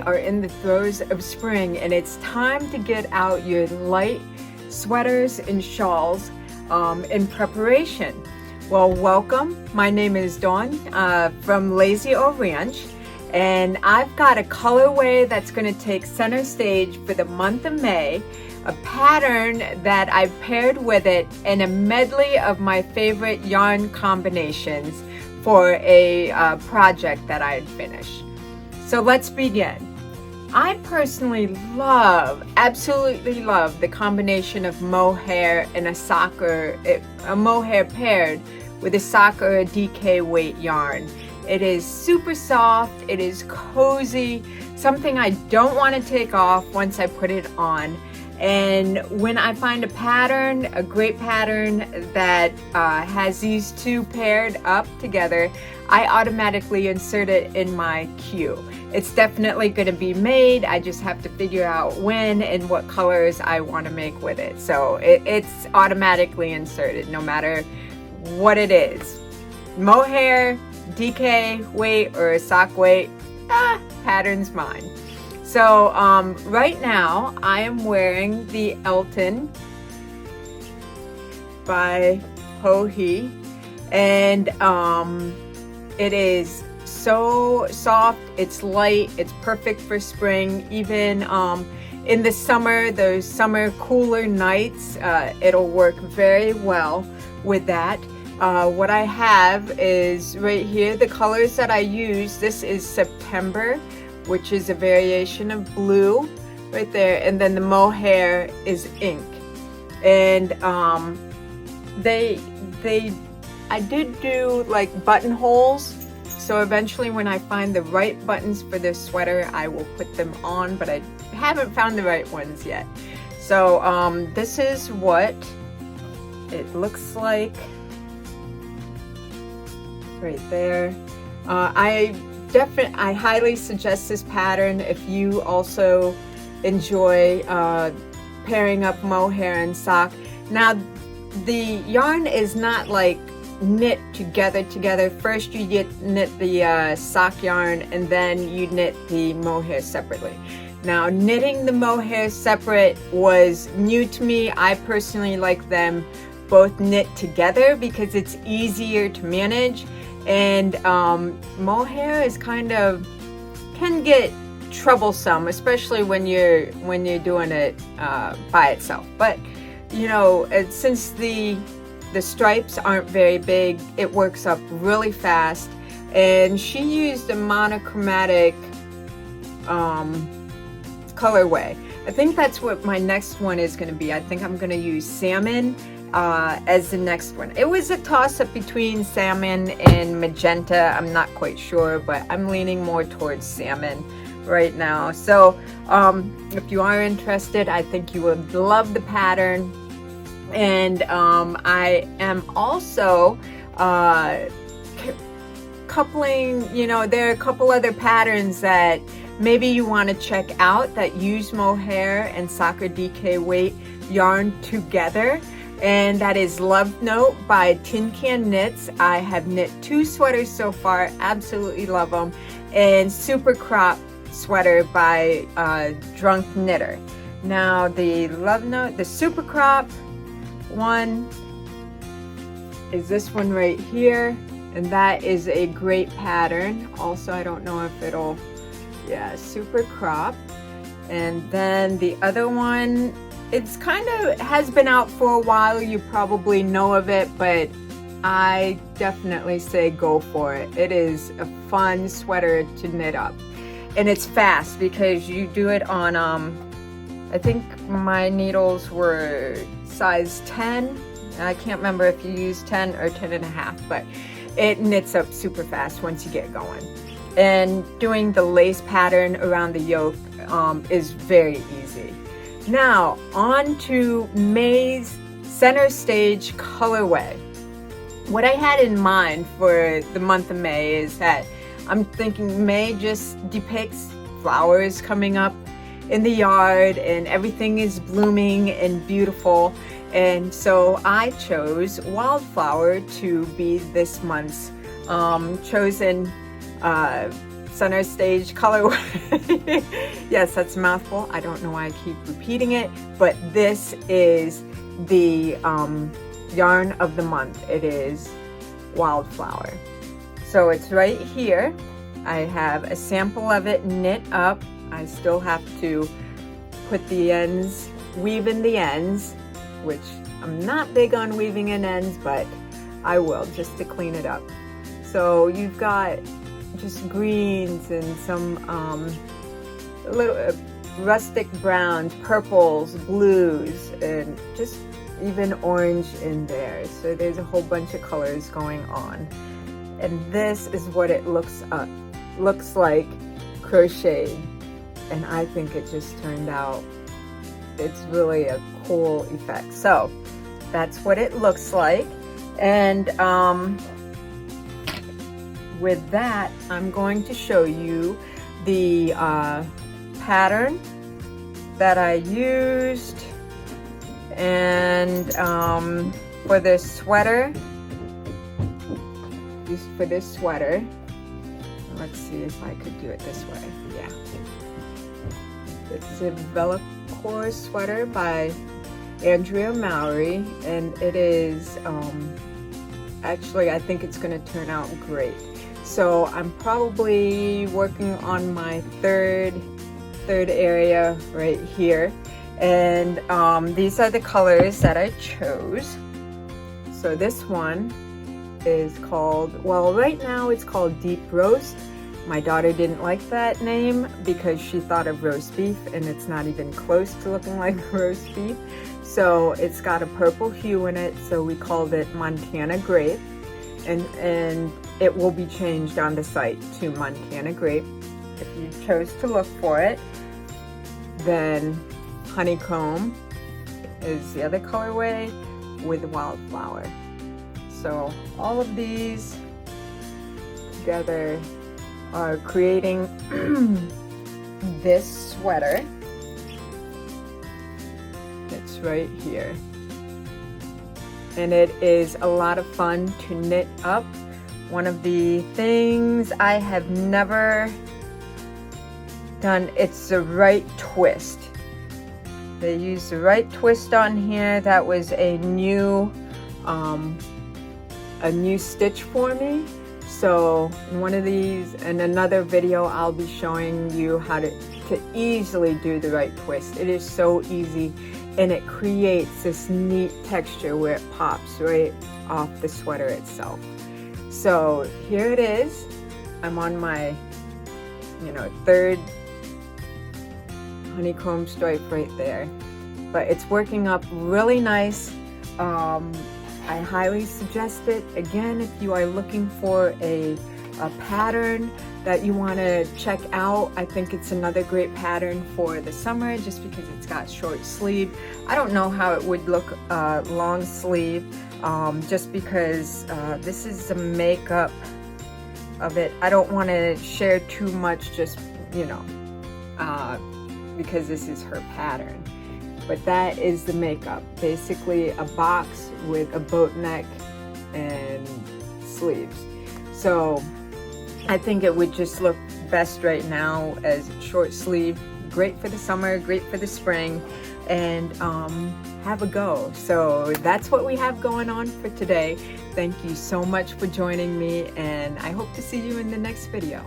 are in the throes of spring, and it's time to get out your light sweaters and shawls in preparation. Well, welcome. My name is Dawn from Lazy Old Ranch, and I've got a colorway that's going to take center stage for the month of May, a pattern that I've paired with it, and a medley of my favorite yarn combinations for a project that I had finished. So let's begin. I personally absolutely love the combination of mohair and a mohair paired with a sock or a DK weight yarn. It is super soft, it is cozy, something I don't want to take off once I put it on. And when I find a great pattern that has these two paired up together, I automatically insert it in my queue. It's definitely going to be made. I just have to figure out when and what colors I want to make with it. So it's automatically inserted no matter what it is. Mohair, DK weight, or a sock weight, pattern's mine. So right now I am wearing the Elton by Joji, and it is so soft, it's light, it's perfect for spring. Even in the summer, those summer cooler nights, it'll work very well with that. What I have is right here, the colors that I use. This is September, which is a variation of blue right there, and then the mohair is ink. And I did do like buttonholes, so eventually when I find the right buttons for this sweater, I will put them on, but I haven't found the right ones yet. So this is what it looks like right there. I highly suggest this pattern if you also enjoy pairing up mohair and sock. Now, the yarn is not like knit together. First you knit the sock yarn, and then you knit the mohair separately. Now, knitting the mohair separate was new to me. I personally like them both knit together because it's easier to manage. And mohair is can get troublesome, especially when you're doing it by itself. But you know, since the stripes aren't very big, it works up really fast. And she used a monochromatic colorway. I think that's what my next one is going to be. I think I'm going to use salmon as the next one. It was a toss-up between salmon and magenta. I'm not quite sure, but I'm leaning more towards salmon right now. So if you are interested, I think you would love the pattern. And I am also coupling, you know, there are a couple other patterns that maybe you want to check out that use mohair and sock or DK weight yarn together. And that is Love Note by Tin Can Knits. I have knit 2 sweaters so far, absolutely love them. And Super Crop sweater by Drunk Knitter. Now the Love Note, the Super Crop one is this one right here, and that is a great pattern. Also, I don't know if it'll, yeah, Super Crop. And then the other one, it's has been out for a while. You probably know of it, but I definitely say go for it. It is a fun sweater to knit up, and it's fast because you do it on I think my needles were size 10. I can't remember if you use 10 or 10 and a half, but it knits up super fast once you get going. And doing the lace pattern around the yoke is very easy. Now, on to May's center stage colorway. What I had in mind for the month of May is that I'm thinking May just depicts flowers coming up in the yard and everything is blooming and beautiful. And so I chose Wildflower to be this month's chosen center stage colorway. Yes, that's a mouthful. I don't know why I keep repeating it, but this is the yarn of the month. It is Wildflower. So it's right here. I have a sample of it knit up. I still have to put the ends, weave in the ends, which I'm not big on weaving in ends, but I will, just to clean it up. So you've got just greens and some little rustic browns, purples, blues, and just even orange in there. So there's a whole bunch of colors going on. And this is what it looks like crocheted. And I think it just turned out, it's really a cool effect. So that's what it looks like. And with that, I'm going to show you the pattern that I used. And for this sweater, let's see if I could do it this way. Yeah. It's a Velour sweater by Andrea Mowry, and it is, actually, I think it's going to turn out great. So I'm probably working on my third area right here. And these are the colors that I chose. So this one is called, well, right now it's called Deep Roast. My daughter didn't like that name because she thought of roast beef, and it's not even close to looking like roast beef. So it's got a purple hue in it, so we called it Montana Grape, and it will be changed on the site to Montana Grape. If you chose to look for it, then Honeycomb is the other colorway with Wildflower. So all of these together are creating this sweater. It's right here. And it is a lot of fun to knit up. One of the things I have never done, it's the right twist. They used the right twist on here. That was a new stitch for me. So in one of these, in another video, I'll be showing you how to easily do the right twist. It is so easy, and it creates this neat texture where it pops right off the sweater itself. So here it is. I'm on my, third honeycomb stripe right there, but it's working up really nice. I highly suggest it. Again, if you are looking for a pattern that you want to check out, I think it's another great pattern for the summer, just because it's got short sleeve. I don't know how it would look long sleeve, just because this is the makeup of it. I don't want to share too much, just because this is her pattern. But that is the makeup, basically a box with a boat neck and sleeves. So I think it would just look best right now as short sleeve. Great for the summer, great for the spring, and have a go. So that's what we have going on for today. Thank you so much for joining me, and I hope to see you in the next video.